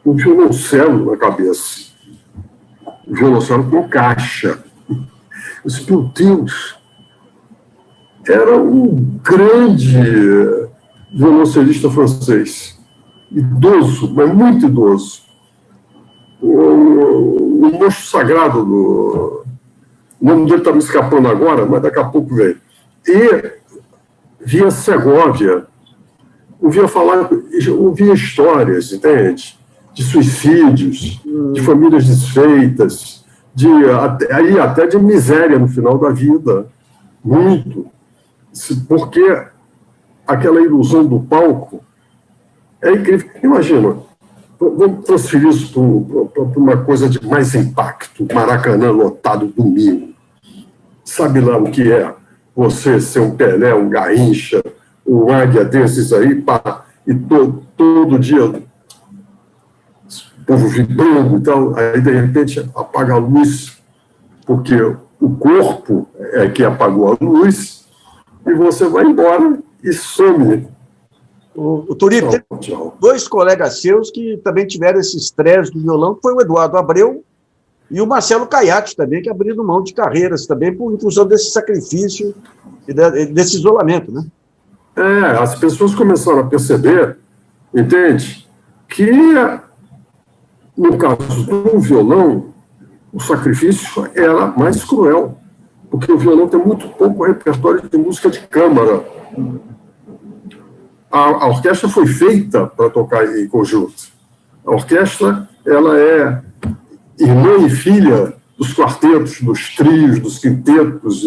um violoncelo na cabeça. Um violoncelo com caixa. Eu disse, meu Deus, era um grande violoncelista francês. Idoso, mas muito idoso. O monstro sagrado o nome dele está me escapando agora, mas daqui a pouco vem. E via Segóvia, ouvia histórias, entende? De suicídios, de famílias desfeitas, até de miséria no final da vida. Muito. Porque aquela ilusão do palco é incrível. Imagina, vamos transferir isso para uma coisa de mais impacto. Maracanã lotado domingo. Sabe lá o que é você ser um Pelé, um Garrincha, um Águia desses aí, e todo dia o povo vibrando e tal, aí de repente apaga a luz, porque o corpo é que apagou a luz, e você vai embora e some. O Turíbio, tem 2 colegas seus que também tiveram esse estresse do violão, que foi o Eduardo Abreu e o Marcelo Caiate também, que abriram mão de carreiras também por função desse sacrifício e desse isolamento, né? As pessoas começaram a perceber, entende, que no caso do violão, o sacrifício era mais cruel, porque o violão tem muito pouco repertório de música de câmara. A orquestra foi feita para tocar em conjunto. A orquestra, ela é irmã e filha dos quartetos, dos trios, dos quintetos,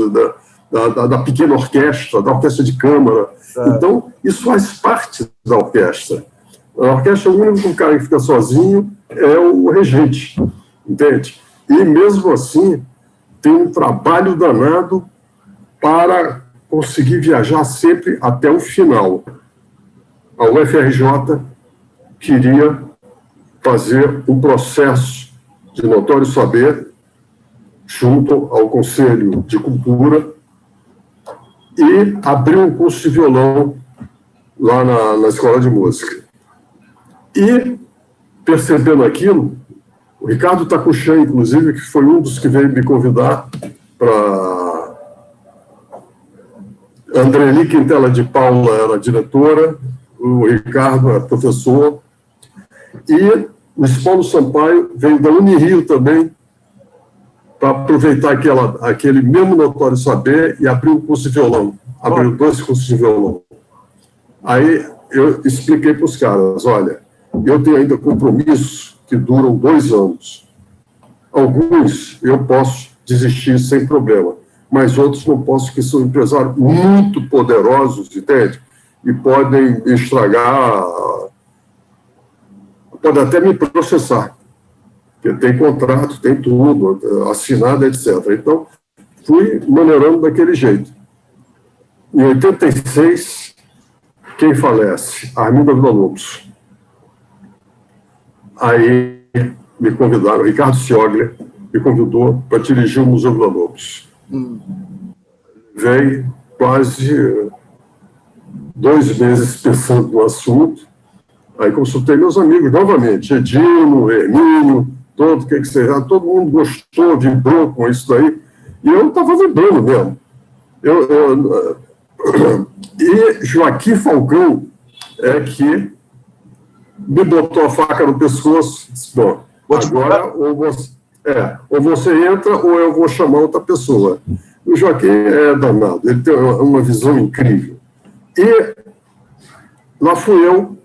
da pequena orquestra, da orquestra de câmara. Então, isso faz parte da orquestra. A orquestra, o único cara que fica sozinho é o regente, entende? E, mesmo assim, tem um trabalho danado para conseguir viajar sempre até o final. A UFRJ queria fazer um processo de notório saber junto ao Conselho de Cultura e abriu um curso de violão lá na Escola de Música. E, percebendo aquilo, o Ricardo Takuchan, inclusive, que foi um dos que veio me convidar para... Andreli Quintela de Paula era a diretora, o Ricardo é professor, e o Paulo Sampaio veio da Unirio também, para aproveitar aquele mesmo notório saber e abrir um curso de violão. Abriu 2 cursos de violão. Aí eu expliquei para os caras, olha, eu tenho ainda compromissos que duram 2 anos. Alguns eu posso desistir sem problema, mas outros não posso, que são empresários muito poderosos, entende? E podem estragar, podem até me processar, porque tem contrato, tem tudo, assinado, etc. Então, fui maneirando daquele jeito. Em 86, quem falece? Armindo Villa-Lobos. Aí me convidaram, Ricardo Ciogler me convidou para dirigir o Museu Villa-Lobos. Veio quase 2 meses pensando no assunto. Aí consultei meus amigos novamente, Edino, Hermínio, todo mundo gostou, vibrou com isso daí. E eu estava vibrando mesmo. E Joaquim Falcão é que me botou a faca no pescoço e disse, bom, agora ou você entra ou eu vou chamar outra pessoa. O Joaquim é danado, ele tem uma visão incrível. E lá fui eu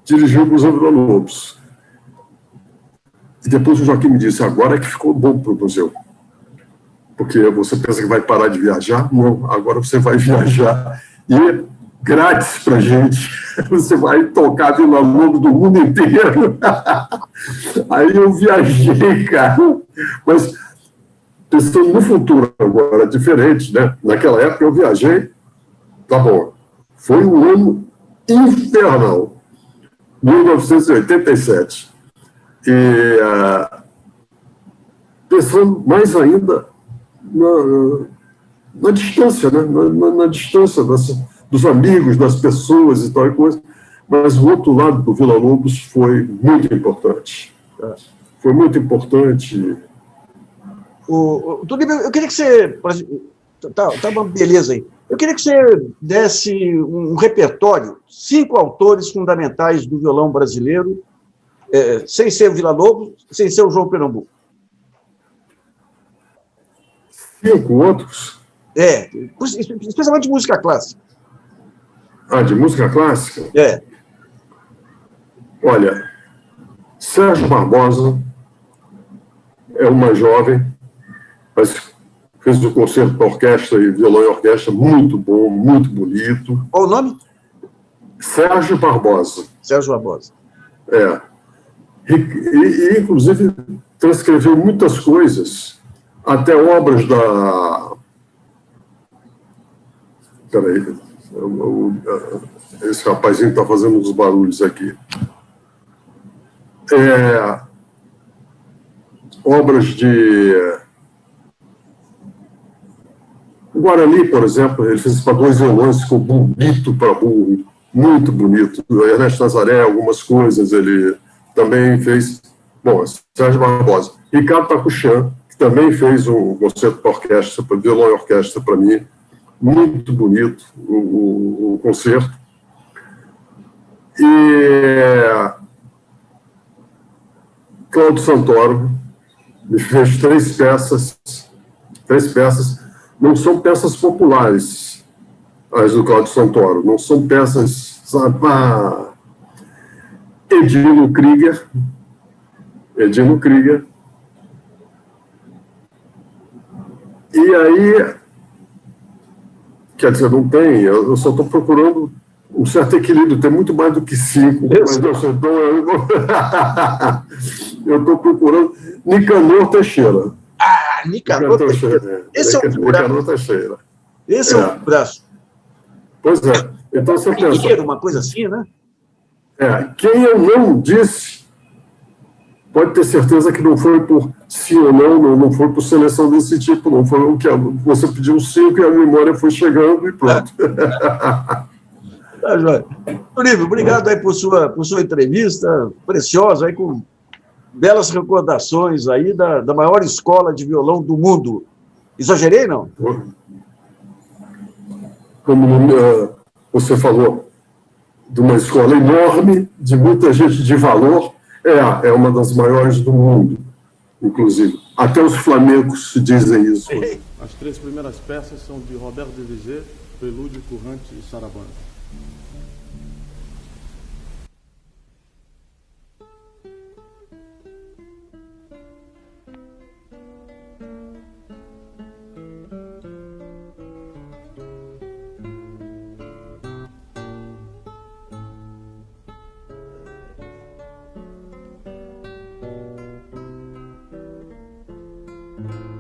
dirigir o Museu Villa-Lobos. E depois o Joaquim me disse, agora é que ficou bom para o museu. Porque você pensa que vai parar de viajar? Não, agora você vai viajar. E grátis para a gente. Você vai tocar Villa-Lobos do mundo inteiro. Aí eu viajei, cara. Mas pensando no futuro agora, diferente, né? Naquela época eu viajei, tá bom. Foi um ano infernal. 1987. E pensando mais ainda na distância, né? Na distância dos amigos, das pessoas e tal coisa. Mas o outro lado do Villa-Lobos foi muito importante. Foi muito importante. Eu queria que você... Tá uma beleza aí. Eu queria que você desse um repertório, 5 autores fundamentais do violão brasileiro, sem ser o Villa-Lobos, sem ser o João Pernambuco. 5 outros? Especialmente de música clássica. De música clássica? Olha, Sérgio Barbosa é uma jovem, mas fez um concerto para orquestra e violão e orquestra muito bom, muito bonito. Qual o nome? Sérgio Barbosa. Sérgio Barbosa. E inclusive, transcreveu muitas coisas, até obras da... Peraí, esse rapazinho está fazendo uns barulhos aqui. Obras de... O Guarani, por exemplo, ele fez para 2 violões, ficou bonito para burro, muito bonito. O Ernesto Nazaré, algumas coisas, ele também fez. Bom, Sérgio Barbosa. Ricardo Takuchan, que também fez um concerto para orquestra, para violão e orquestra para mim. Muito bonito o concerto. E Cláudio Santoro me fez 3 peças. 3 peças. Não são peças populares, as do Cláudio Santoro. Não são peças... Edino Krieger. E aí... Quer dizer, não tem... Eu só estou procurando um certo equilíbrio. Tem muito mais do que 5. Mas eu estou procurando Nicanor Teixeira. Nicanor Teixeira. Esse é o Nicanor Teixeira. Esse é o braço. Pois é. Então você pensa... Uma coisa assim, né? Quem eu não disse, pode ter certeza que não foi por sim ou não foi por seleção desse tipo, não foi o que você pediu 5 e a memória foi chegando e pronto. Tá, joia. Olívio, obrigado aí por sua entrevista preciosa, aí com belas recordações aí da maior escola de violão do mundo. Exagerei, não? Como você falou, de uma escola enorme, de muita gente de valor, é uma das maiores do mundo, inclusive. Até os flamencos dizem isso. As 3 primeiras peças são de Robert de Viger, Prelúdio, Currante e Sarabanda. Thank you.